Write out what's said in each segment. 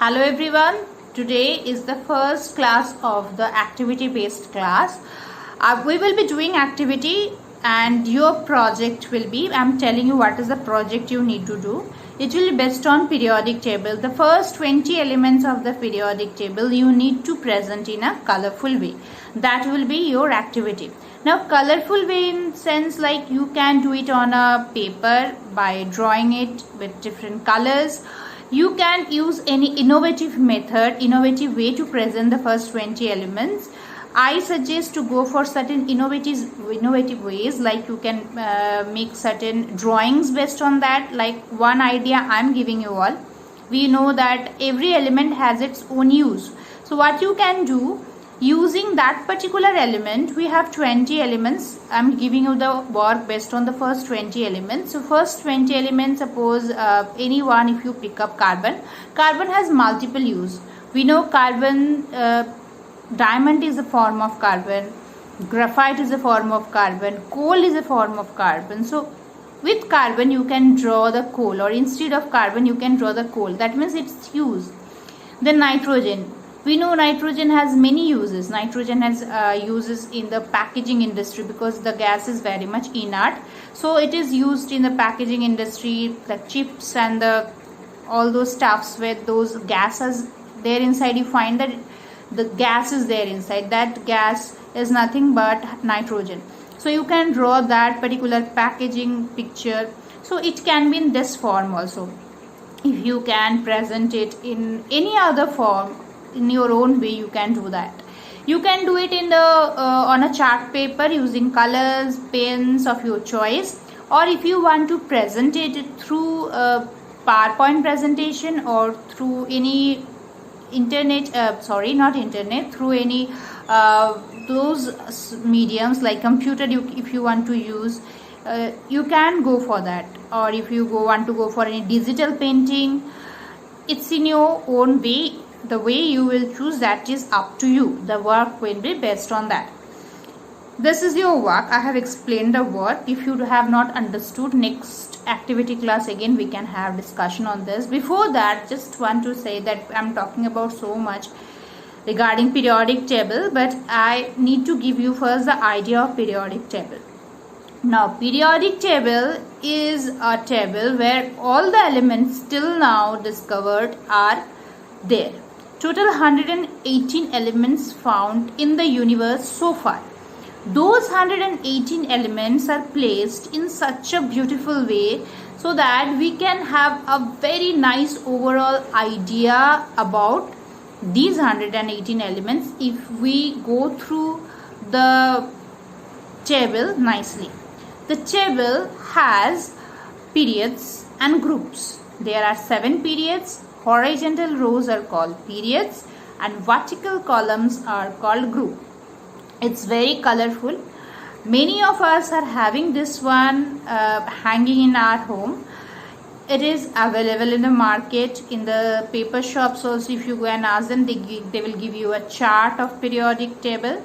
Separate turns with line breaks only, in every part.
Hello everyone, today is the first class of the activity based class. We will be doing activity and your project will be, I am telling you what is the project you need to do. It will be based on periodic table. The first 20 elements of the periodic table you need to present in a colorful way. That will be your activity. Now colorful way in sense like you can do it on a paper by drawing it with different colors. You can use any innovative way to present the first 20 elements. I suggest to go for certain innovative ways, like you can make certain drawings based on that. Like one idea I am giving you all. We know that every element has its own use. So what you can do, using that particular element, we have 20 elements. I'm giving you the work based on the first 20 elements. So first 20 elements, suppose anyone, if you pick up carbon has multiple use. We know carbon, diamond is a form of carbon, graphite is a form of carbon, coal is a form of carbon. So with carbon you can draw the coal, or instead of carbon you can draw the coal. That means its use. Then nitrogen. We know nitrogen has many uses. Nitrogen has uses in the packaging industry because the gas is very much inert. So it is used in the packaging industry, the chips and all those stuffs where those gases there inside. You find that the gas is there inside. That gas is nothing but nitrogen. So you can draw that particular packaging picture. So it can be in this form also. If you can present it in any other form, in your own way, you can do that. You can do it in the on a chart paper using colors, pens of your choice, or if you want to present it through a PowerPoint presentation or through any through any those mediums like computer, if you want to use, you can go for that. Or if you want to go for any digital painting, it's in your own way. The way you will choose, that is up to you. The work will be based on that. This is your work. I have explained the work. If you have not understood, next activity class again we can have discussion on this. Before that, just want to say that I'm talking about so much regarding periodic table, but I need to give you first the idea of periodic table. Now periodic table is a table where all the elements till now discovered are there. Total 118 elements found in the universe so far. Those 118 elements are placed in such a beautiful way so that we can have a very nice overall idea about these 118 elements if we go through the table nicely. The table has periods and groups. There are 7 periods. Horizontal rows are called periods and vertical columns are called group. It's very colorful. Many of us are having this one hanging in our home. It is available in the market, in the paper shops also. If you go and ask them, they will give you a chart of periodic table.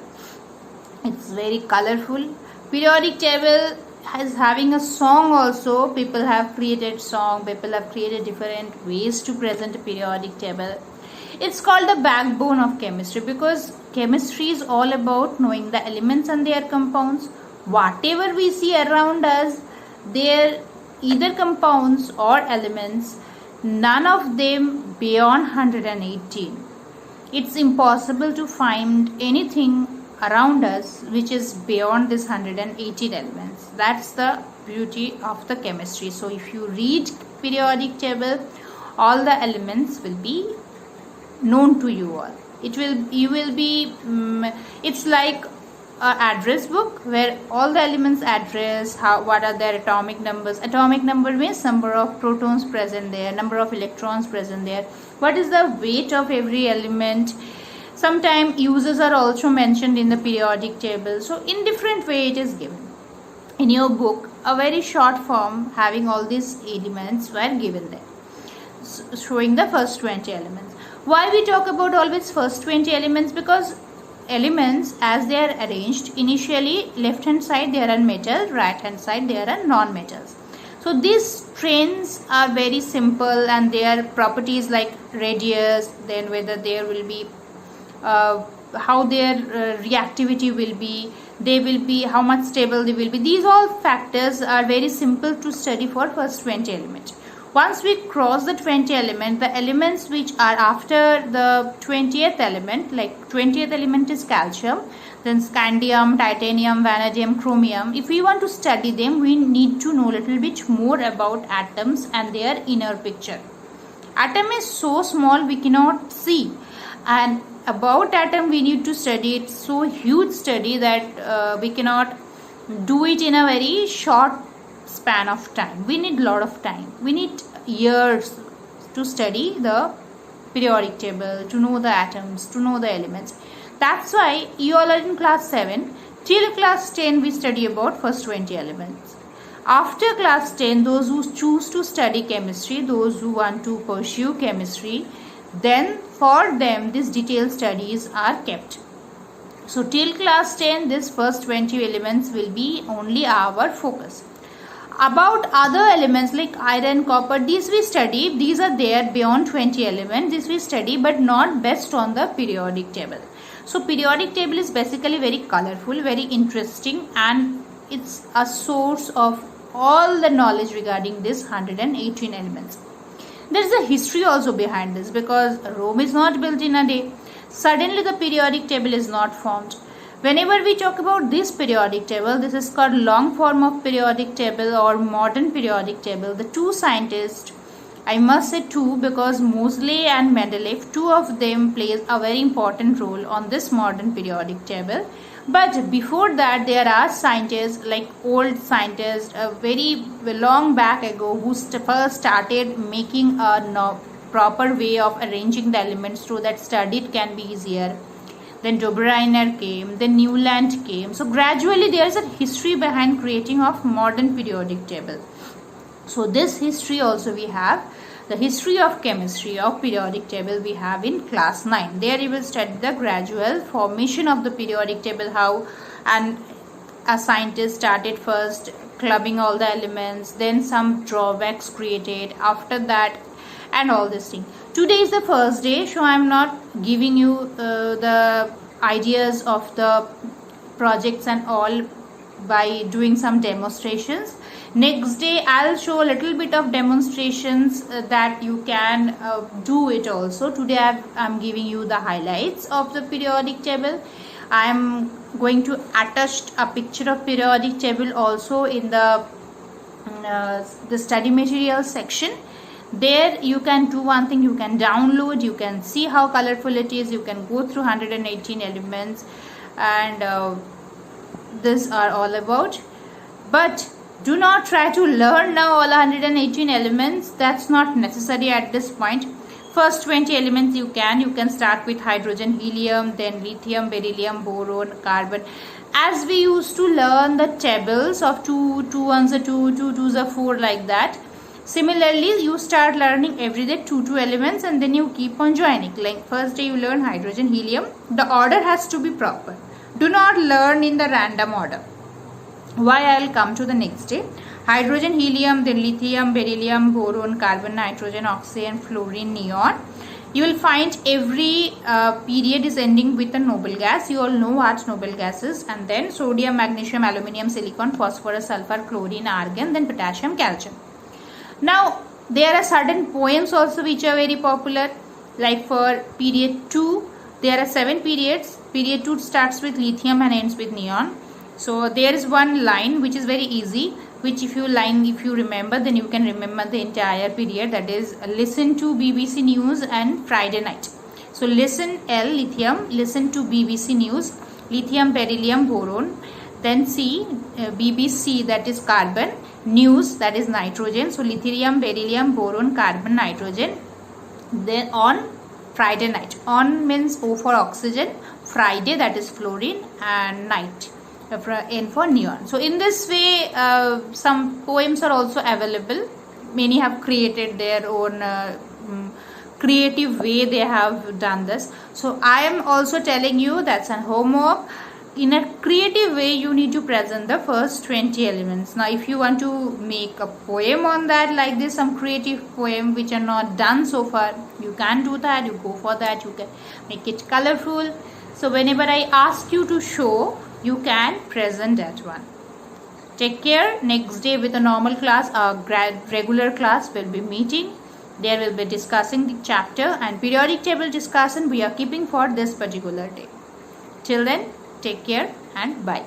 It's very colorful. Periodic table is having a song also. People have created song. People have created different ways to present a periodic table. It's called the backbone of chemistry because chemistry is all about knowing the elements and their compounds. Whatever we see around us, they're either compounds or elements, none of them beyond 118. It's impossible to find anything around us which is beyond this 118 elements. That's the beauty of the chemistry. So if you read periodic table, all the elements will be known to you all. It's like an address book where all the elements address, what are their atomic numbers. Atomic number means number of protons present there, number of electrons present there, what is the weight of every element. Sometimes uses are also mentioned in the periodic table. So in different way it is given. In your book, a very short form having all these elements were given there, showing the first 20 elements. Why we talk about always first 20 elements? Because elements as they are arranged, initially left hand side there are metal, right hand side there are non-metals. So these trains are very simple, and their properties like radius, then whether there will be how their reactivity will be, they will be how much stable they will be. These all factors are very simple to study for first 20 element. Once we cross the 20 element, the elements which are after the 20th element, like 20th element is calcium, then scandium, titanium, vanadium, chromium. If we want to study them, we need to know a little bit more about atoms and their inner picture. Atom is so small we cannot see, and about atom we need to study it so huge study that we cannot do it in a very short span of time. We need a lot of time. We need years to study the periodic table, to know the atoms, to know the elements. That's why you all are in class 7. Till class 10 we study about first 20 elements. After class 10, those who choose to study chemistry, those who want to pursue chemistry, then for them these detailed studies are kept. So till class 10, this first 20 elements will be only our focus. About other elements like iron, copper, these we study. These are there beyond 20 elements. This we study, but not based on the periodic table. So periodic table is basically very colorful, very interesting, and it's a source of all the knowledge regarding this 118 elements. There is a history also behind this, because Rome is not built in a day. Suddenly the periodic table is not formed. Whenever we talk about this periodic table, this is called long form of periodic table or modern periodic table. The two scientists, I must say two, because Moseley and Mendeleev, two of them plays a very important role on this modern periodic table. But before that, there are scientists like old scientists very long back ago who first started making a proper way of arranging the elements so that study it can be easier. Then Dobereiner came, then Newland came. So gradually there is a history behind creating of modern periodic table. So this history also we have. The history of chemistry of periodic table we have in class 9. There you will study the gradual formation of the periodic table, how and a scientist started first clubbing all the elements, then some drawbacks created after that, and all this thing. Today is the first day, so I am not giving you the ideas of the projects and all by doing some demonstrations. Next day I'll show a little bit of demonstrations that you can do it also. Today I'm giving you the highlights of the periodic table. I'm going to attach a picture of periodic table also in the study material section. There you can do one thing, you can download, you can see how colorful it is, you can go through 118 elements, and these are all about. But do not try to learn now all 118 elements. That's not necessary at this point. First 20 elements you can start with hydrogen, helium, then lithium, beryllium, boron, carbon. As we used to learn the tables of 2 ones are 2, 2 twos are 4, like that. Similarly, you start learning every day 2 elements, and then you keep on joining. Like first day you learn hydrogen, helium. The order has to be proper. Do not learn in the random order. Why? I will come to the next day. Hydrogen, helium, then lithium, beryllium, boron, carbon, nitrogen, oxygen, fluorine, neon. You will find every period is ending with a noble gas. You all know what noble gas is. And then sodium, magnesium, aluminium, silicon, phosphorus, sulfur, chlorine, argon, then potassium, calcium. Now there are certain poems also which are very popular. Like for period 2, there are 7 periods. Period 2 starts with lithium and ends with neon. So there is one line which is very easy, which if you remember, then you can remember the entire period. That is, listen to BBC News and Friday night. So listen L, lithium, listen to BBC News, lithium, beryllium, boron. Then C, BBC, that is carbon, news, that is nitrogen. So lithium, beryllium, boron, carbon, nitrogen. Then on Friday night. On means O for oxygen, Friday, that is fluorine, and night, N for neon. So in this way, some poems are also available. Many have created their own creative way they have done this. So I am also telling you that's a homework. in a creative way you need to present the first 20 elements. Now if you want to make a poem on that, like this, some creative poem which are not done so far, you can do that. You go for that. You can make it colorful. So whenever I ask you to show, you can present that one. Take care. Next day with a normal class, our regular class will be meeting. There will be discussing the chapter, and periodic table discussion we are keeping for this particular day. Till then, take care and bye.